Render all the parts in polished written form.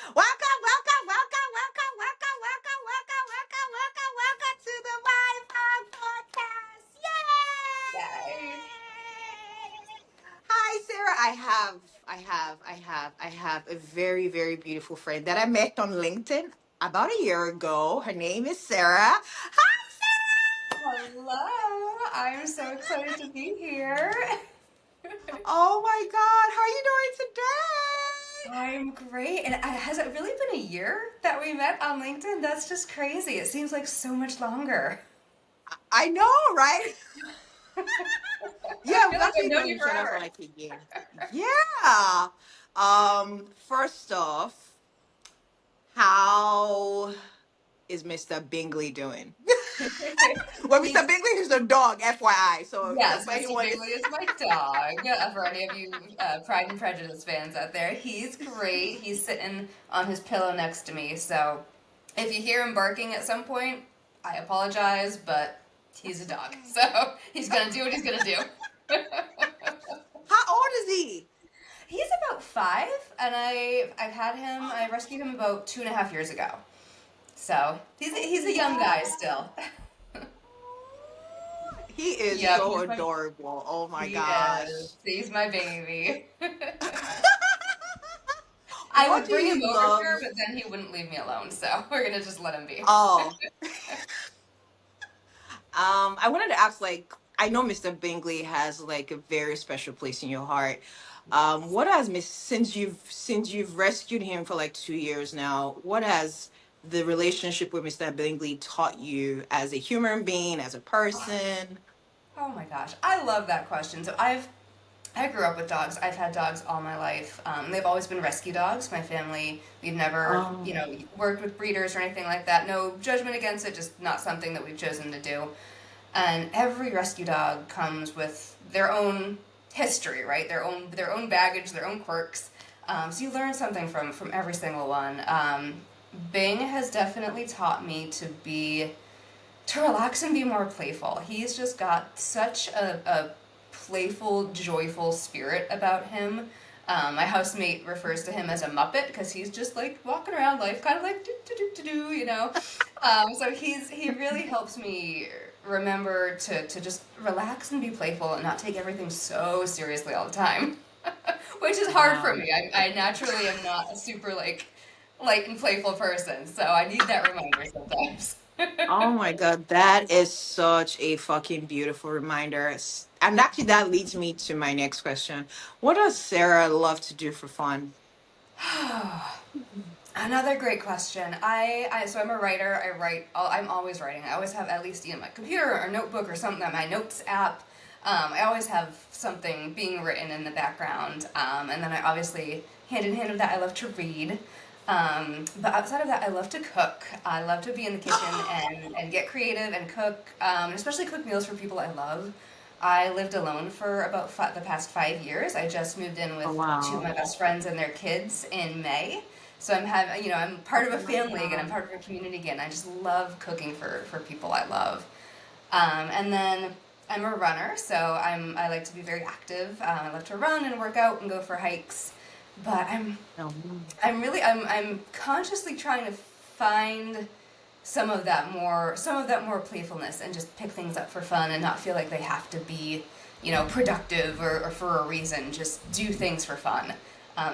Welcome, welcome, welcome, welcome, welcome, welcome, welcome, welcome, welcome, welcome to the My Pod Podcast. Yay. Yay! Hi, Sarah. I have a very, very beautiful friend that I met on LinkedIn about a year ago. Her name is Sarah. Hi, Hello. I'm so excited to be here. Sarah. Oh my God, how are you doing today? I'm great. And has it really been a year that we met on LinkedIn? That's just crazy. It seems like so much longer. I know, right? I Yeah, feel we've like I've actually known known you each other for forever. like a year. Yeah. First off, how is Mr. Bingley doing? Well, Mr. He's Bingley is the dog, FYI. So just Yes, for Mr. anyone. Bingley is my dog. For any of you Pride and Prejudice fans out there, he's great. He's sitting on his pillow next to me. So if you hear him barking at some point, I apologize, but he's a That's dog. okay. So he's gonna do what he's gonna do. How old is he? He's about 5, and I've had him. I rescued him about 2.5 years ago. So he's a young guy Wow. still. He is Yep, so adorable. Oh my he gosh. is. He's my baby. I What would do bring him you over love? here, but then he wouldn't leave me alone, so we're gonna just let him be. Oh, I wanted to ask, like, I know Mr. Bingley has like a very special place in your heart. What has Miss since you've rescued him for like 2 years now? What has the relationship with Mr. Bingley taught you as a human being, as a person? Oh my gosh, I love that question. I grew up with dogs. I've had dogs all my life. They've always been rescue dogs. My family, we've never, Oh, worked with breeders or anything like that. No judgment against it, just not something that we've chosen to do. And every rescue dog comes with their own history, right? Their own baggage, their own quirks. So you learn something from every single one. Bing has definitely taught me to relax and be more playful. He's just got such a playful, joyful spirit about him. My housemate refers to him as a Muppet because he's just like walking around life, kind of like do do do do do, you know. So he really helps me remember to just relax and be playful and not take everything so seriously all the time, which is hard for wow. me. I naturally am not a super like light and playful person, so I need that reminder sometimes. Oh my God, that is such a fucking beautiful reminder. And actually, that leads me to my next question. What does Sarah love to do for fun? Another great question. So I'm a writer. I'm always writing. I always have at least my computer or notebook or something on my notes app. I always have something being written in the background. And then I obviously, hand in hand with that, I love to read. But outside of that, I love to cook. I love to be in the kitchen and get creative and cook, especially cook meals for people I love. I lived alone for about the past 5 years. I just moved in Oh, with two of wow. my best friends and their kids in May. So I'm part of Oh a my family again. I'm God. part of a community again. I just love cooking for people I love. And then I'm a runner, so I like to be very active. I love to run and work out and go for hikes. But No. I'm consciously trying to find some of that more playfulness and just pick things up for fun and not feel like they have to be, productive or for a reason. Just do things for fun.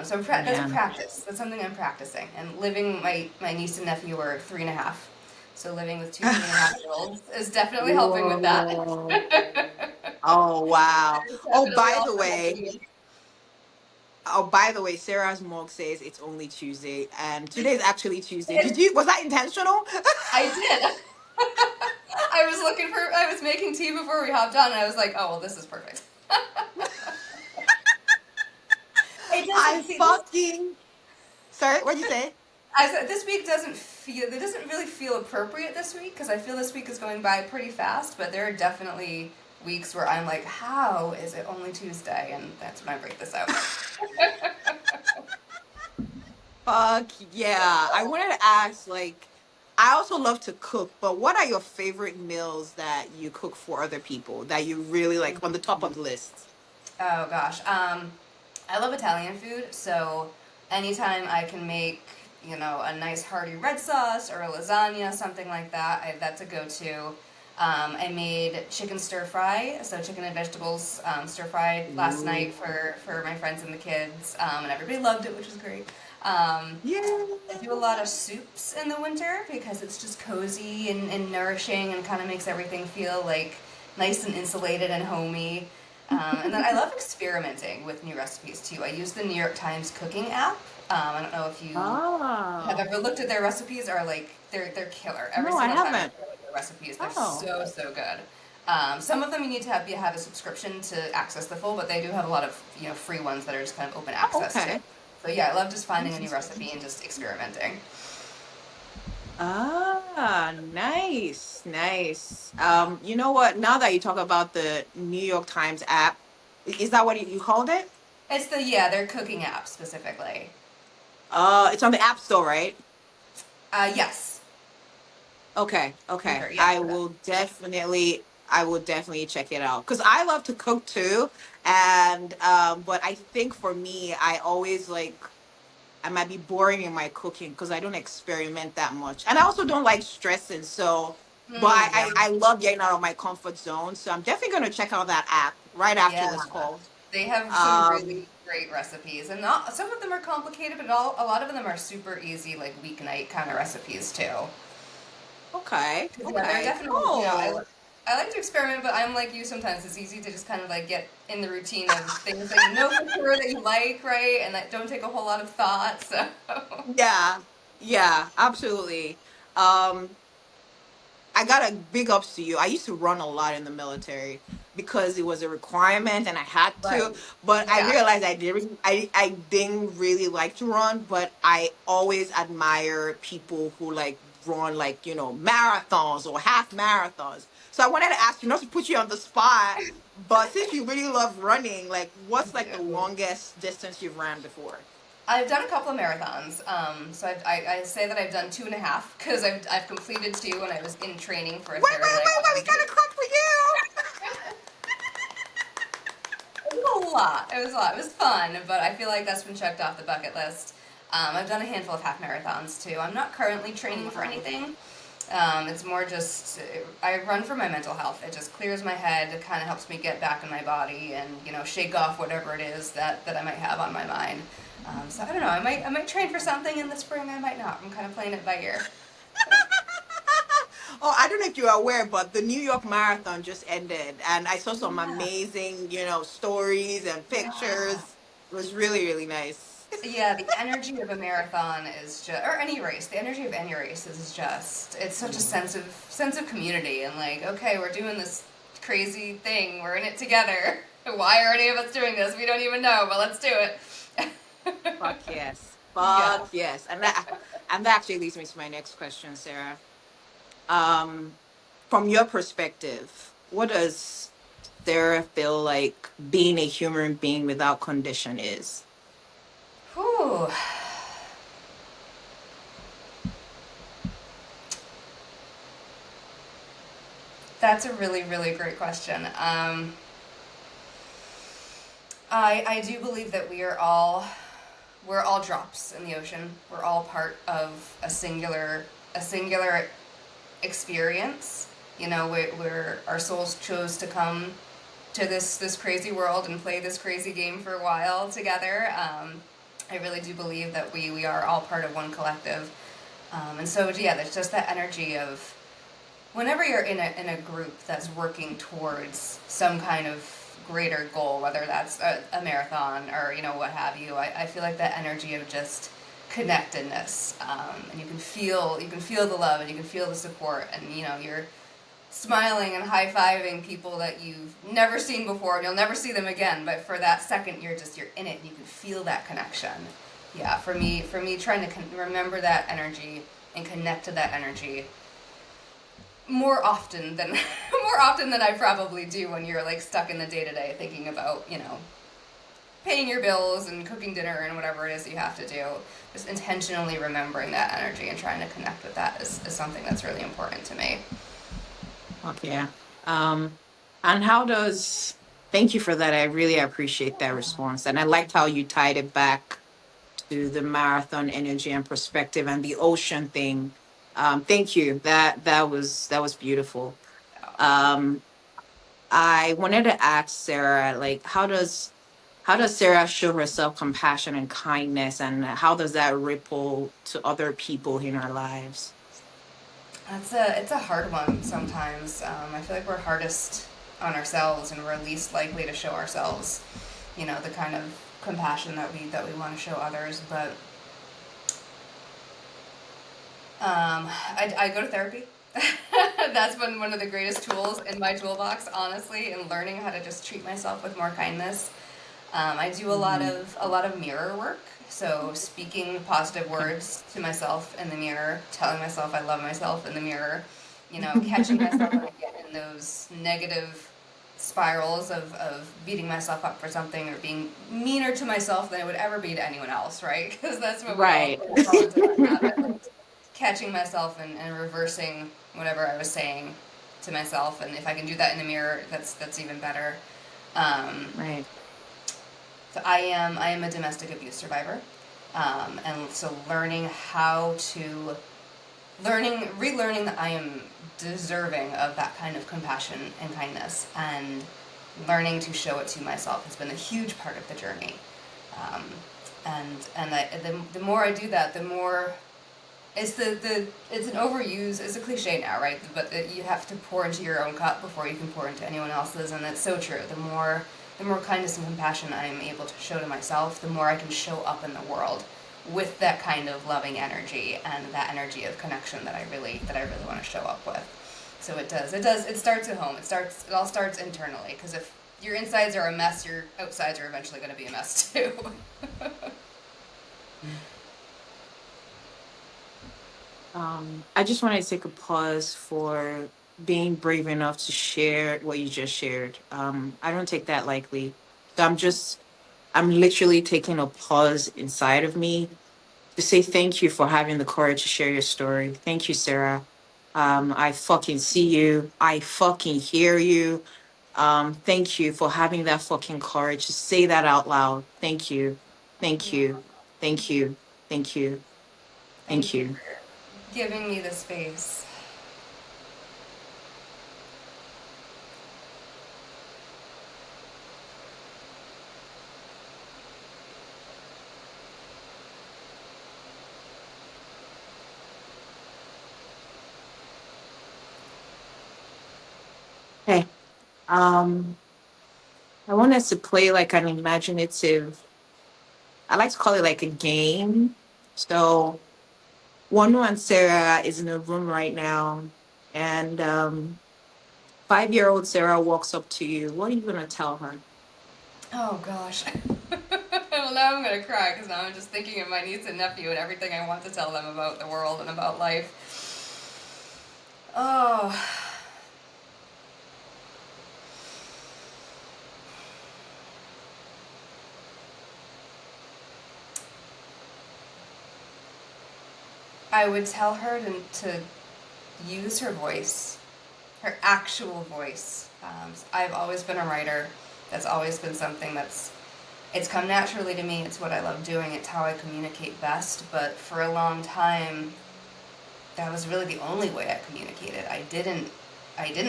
So that's a Yeah. practice. That's something I'm practicing. And living, my niece and nephew are 3.5. So living with two 3.5-year-olds is definitely helping with that. Whoa. Oh, wow. There's Oh, definitely by the also way, helping me. Sarah's mug says it's only Tuesday, and today is actually Tuesday. Was that intentional? I did. I was making tea before we hopped on, and I was like, oh, well, this is perfect. It I doesn't see this. fucking. Sorry, what'd you say? I said this week doesn't really feel appropriate this week because I feel this week is going by pretty fast. But there are definitely weeks where I'm like, how is it only Tuesday? And that's when I break this out. Fuck yeah. I wanted to ask, like, I also love to cook, but what are your favorite meals that you cook for other people that you really like on the top of the list? Oh gosh, I love Italian food, so anytime I can make a nice hearty red sauce or a lasagna, something like that. That's a go-to. I made chicken stir fry, so chicken and vegetables stir fried last night Ooh. for my friends and the kids, and everybody loved it, which was great. Um, I Yeah. do a lot of soups in the winter because it's just cozy and nourishing and kind of makes everything feel like nice and insulated and homey. And then I love experimenting with new recipes too. I use the New York Times cooking app. I don't know if you have Oh. ever looked at their recipes. Are like they're killer. Every No, I single time I haven't. look at their recipes, they're Oh. so good. Some of them you need to have a subscription to access the full, but they do have a lot of free ones that are just kind of open Oh, access too. okay. So yeah, I love just finding a new Interesting. recipe and just experimenting. Ah, nice, nice. You know what? Now that you talk about the New York Times app, is that what you called it? It's their cooking app specifically. It's on the App Store, right? Yes, Okay, for okay. sure. Yeah, for that. I will definitely check it out because I love to cook too. And but I think for me, I always like I might be boring in my cooking because I don't experiment that much. And I also don't like stressing. So, but Yeah, I love getting out of my comfort zone. So I'm definitely gonna check out that app right after yeah. this call. They have some Um, really great recipes, and some of them are complicated, but a lot of them are super easy, like weeknight kind of recipes too. okay, 'Cause, yeah, they're okay, definitely, cool. I like to experiment, but I'm like you sometimes. It's easy to just kind of like get in the routine of things that you know for sure that you like, right? And that don't take a whole lot of thought. So, Yeah, yeah, absolutely. Um, I got a big ups to you. I used to run a lot in the military because it was a requirement and I had right. to. But I Yeah. realized I didn't really like to run, but I always admire people who like run like, marathons or half marathons. So I wanted to ask you, not to put you on the spot, but since you really love running, like I what's like the do. longest distance you've ran before? I've done a couple of marathons. So I say that I've done two and a half because I've completed two when I was in training for a Wait, third, and wait, I wait, wait, we wanted to. gotta clap for you. It was a lot. It was a lot. It was fun, but I feel like that's been checked off the bucket list. I've done a handful of half marathons too. I'm not currently Oh training for wow. anything. It's more just I run for my mental health. It just clears my head. It kind of helps me get back in my body and shake off whatever it is that I might have on my mind. So I don't know. I might train for something in the spring. I might not. I'm kind of playing it by ear. Oh, I don't know if you're aware, but the New York Marathon just ended, and I saw some Yeah. amazing, stories and Yeah. pictures. It was really, really nice. Yeah, the energy of a marathon is just, or any race. The energy of any race is just, it's such a Mm. sense of community and like, okay, we're doing this crazy thing. We're in it together. Why are any of us doing this? We don't even know, but let's do it. Fuck yes. Yeah. Fuck yes. And that actually leads me to my next question, Sarah. Um, from your perspective, what does Sarah feel like being a human being without condition is? Whew. That's a really, really great question. I do believe that we're all drops in the ocean. We're all part of a singular experience. Where our souls chose to come to this crazy world and play this crazy game for a while together. I really do believe that we are all part of one collective. And so yeah, there's just that energy of whenever you're in a group that's working towards some kind of greater goal, whether that's a marathon or what have you, I feel like that energy of just connectedness, and you can feel the love and you can feel the support, and you're smiling and high fiving people that you've never seen before and you'll never see them again. But for that second, you're in it and you can feel that connection. Yeah, for me, trying to remember that energy and connect to that energy more often than more often than I probably do when you're like stuck in the day to day thinking about paying your bills and cooking dinner and whatever it is that you have to do. Just intentionally remembering that energy and trying to connect with that is something that's really important to me. Okay. Yeah. Um, and how thank you for that. I really appreciate that response. And I liked how you tied it back to the marathon energy and perspective and the ocean thing. Thank you. That was beautiful. Um, I wanted to ask Sarah, like, how does Sarah show herself compassion and kindness, and how does that ripple to other people in our lives? It's a hard one sometimes. I feel like we're hardest on ourselves, and we're least likely to show ourselves, the kind of compassion that we want to show others. But I go to therapy. That's been one of the greatest tools in my toolbox, honestly, in learning how to just treat myself with more kindness. I do Mhm. a lot of mirror work. So speaking positive Okay. words to myself in the mirror, telling myself I love myself in the mirror, catching myself when I get in those negative spirals of beating myself up for something or being meaner to myself than I would ever be to anyone else, right? Because that's what we all Right. fall into that habit. Like catching myself and reversing whatever I was saying to myself, and if I can do that in the mirror, that's even better. Um, Right. so I am a domestic abuse survivor, and so relearning that I am deserving of that kind of compassion and kindness, and learning to show it to myself has been a huge part of the journey. Um, the more I do that, the more it's an overuse. It's a cliche now, right? But you have to pour into your own cup before you can pour into anyone else's, and that's so true. The more kindness and compassion I am able to show to myself, the more I can show up in the world with that kind of loving energy and that energy of connection that I really want to show up with. So it starts at home. It all starts internally, because if your insides are a mess, your outsides are eventually going to be a mess too. I just want to take a pause for being brave enough to share what you just shared. I don't take that lightly. So I'm literally taking a pause inside of me to say thank you for having the courage to share your story. Thank you, Sarah. I fucking see you. I fucking hear you. Thank you for having that fucking courage to say that out loud. Thank you. Thank Yeah. you. Thank you. Thank you. Thank Thank you you. for giving me the space. Hey, um, I want us to play like an imaginative, I like to call it like a game. So Wonu and Sarah is in a room right now, and 5-year-old Sarah walks up to you. What are you gonna tell her? Oh gosh. Well, now I'm gonna cry because now I'm just thinking of my niece and nephew and everything I want to tell them about the world and about life. Oh, I would tell her to use her voice, her actual voice. I've always been a writer. That's always been something it's come naturally to me. It's what I love doing. It's how I communicate best. But for a long time, that was really the only way I communicated. I didn't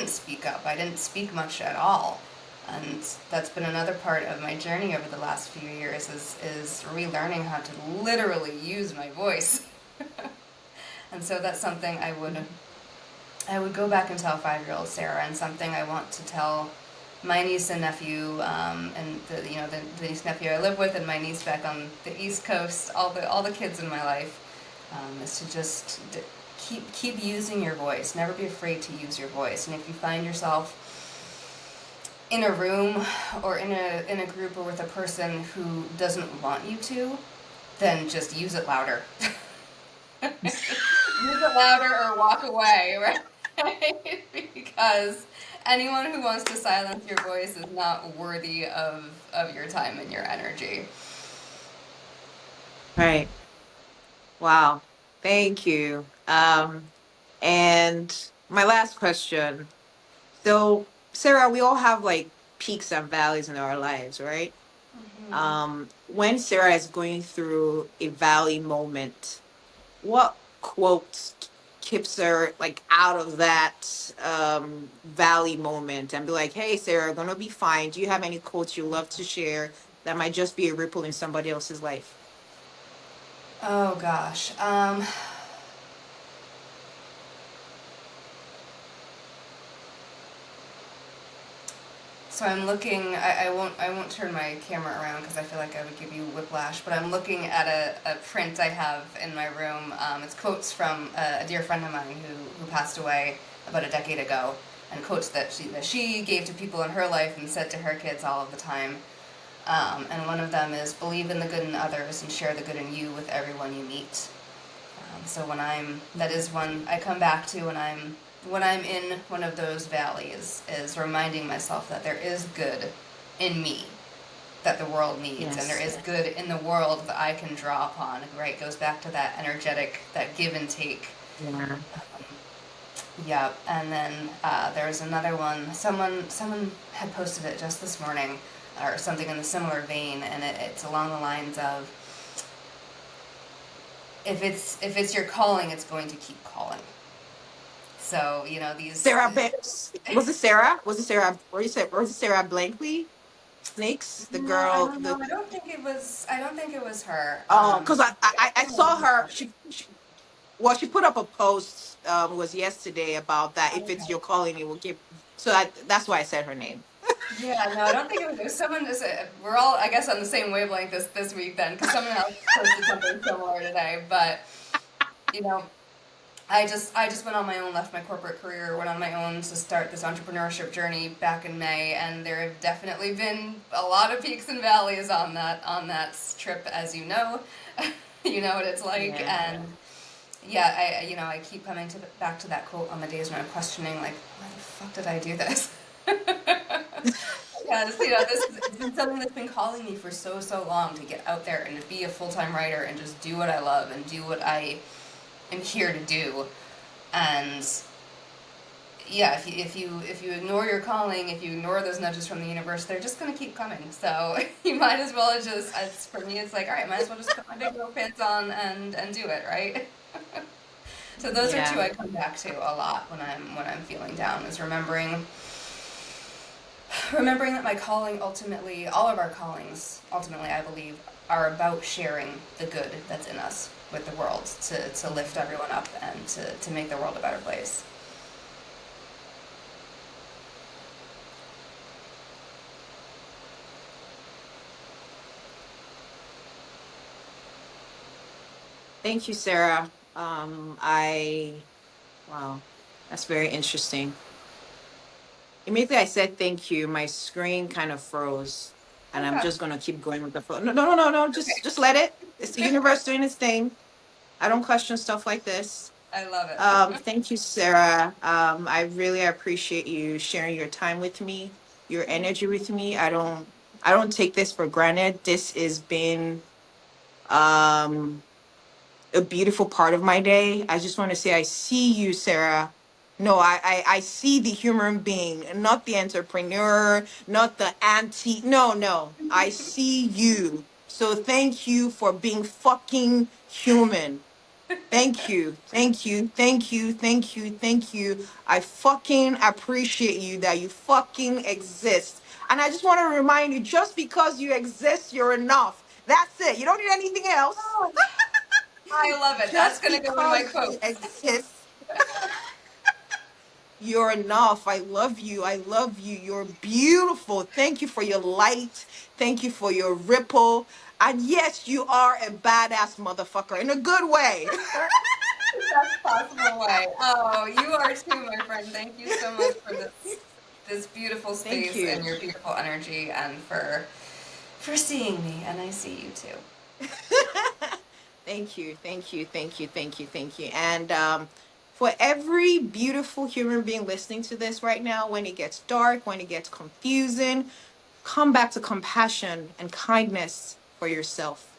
speak up. I didn't speak much at all. And that's been another part of my journey over the last few years is relearning how to literally use my voice. And so that's something I would go back and tell 5-year-old Sarah, and something I want to tell my niece and nephew, and the niece and nephew I live with, and my niece back on the East Coast, all the kids in my life, is to just keep using your voice. Never be afraid to use your voice. And if you find yourself in a room or in a group or with a person who doesn't want you to, then just use it louder. Use it louder or walk away, right? Because anyone who wants to silence your voice is not worthy of your time and your energy. Right. Wow. Thank you. And my last question. So, Sarah, we all have like peaks and valleys in our lives, right? When Sarah is going through a valley moment, what quote keeps her like out of that valley moment and be like, hey Sarah, gonna be fine? Do you have any quotes you love to share that might just be a ripple in somebody else's life? Oh gosh. So I'm looking. I won't turn my camera around because I feel like I would give you whiplash. But I'm looking at a print I have in my room. It's quotes from a dear friend of mine who passed away about a decade ago, and quotes that she gave to people in her life and said to her kids all of the time. And one of them is believe in the good in others and share the good in you with everyone you meet. So that is one I come back to when I'm in one of those valleys, is reminding myself that there is good in me that the world needs, and there Yes. is good in the world that I can draw upon. Right, goes back to that energetic, that give and take. Yeah. Yeah, and then there's another one. Someone had posted it just this morning, or something in a similar vein, and it's along the lines of, if it's your calling, it's going to keep calling. So these. Sarah was it Sarah? Was it Sarah? Or you said was it Sarah Blankley? Snakes, the No, I girl, don't know. the I don't think it was her. oh, because I I don't saw know. her. She well, she put up a post was yesterday about that. If it's Okay. your calling, it will give. So that's why I said her name. Yeah, no, I don't think it was someone. Just we're all, I guess, on the same wavelength this week then, because someone else posted something similar today. But you know, I just went on my own, left my corporate career, went on my own to start this entrepreneurship journey back in May, and there have definitely been a lot of peaks and valleys on that trip, as you know. You know what it's like, Yeah. and yeah, I keep coming back to that quote on the days when I'm questioning, like, why the fuck did I do this? Because it's been something that's been calling me for so long, to get out there and to be a full-time writer and just do what I love and do what I am here to do. And yeah, if you ignore your calling, if you ignore those nudges from the universe, they're just gonna keep coming. So you might as well just, for me, it's like, all right, might as well just put my big girl pants on and do it, right? So those are two Yeah. I come back to a lot when I'm feeling down, is remembering that my calling, ultimately, all of our callings, ultimately, I believe, are about sharing the good that's in us with the world, to lift everyone up and to make the world a better place. Thank you, Sarah. I wow, that's very interesting. Immediately I said thank you, my screen kind of froze, and I'm Okay. just gonna keep going with the flow. No, no, no, no, no. Just let it. It's the universe doing its thing. I don't question stuff like this. I love it. Thank you, Sarah. I really appreciate you sharing your time with me, your energy with me. I don't take this for granted. This has been um a beautiful part of my day. I just want to say I see you, Sarah. No, I see the human being, not the entrepreneur, not the auntie. No, no. I see you. So thank you for being fucking human. Thank you. Thank you. Thank you. Thank you. Thank you. I fucking appreciate you that you fucking exist. And I just want to remind you, just because you exist, you're enough. That's it. You don't need anything else. Oh, I love it. That's Just gonna go in my because you quotes. exist, you're enough. I love you. I love you. You're beautiful. Thank you for your light. Thank you for your ripple. And yes, you are a badass motherfucker in a good way. The best possible way. Oh, you are too, my friend. Thank you so much for this beautiful Thank space you. and your beautiful energy, and for seeing me, and I see you too. Thank you. Thank you. Thank you. Thank you. Thank you. And for every beautiful human being listening to this right now, when it gets dark, when it gets confusing, come back to compassion and kindness for yourself.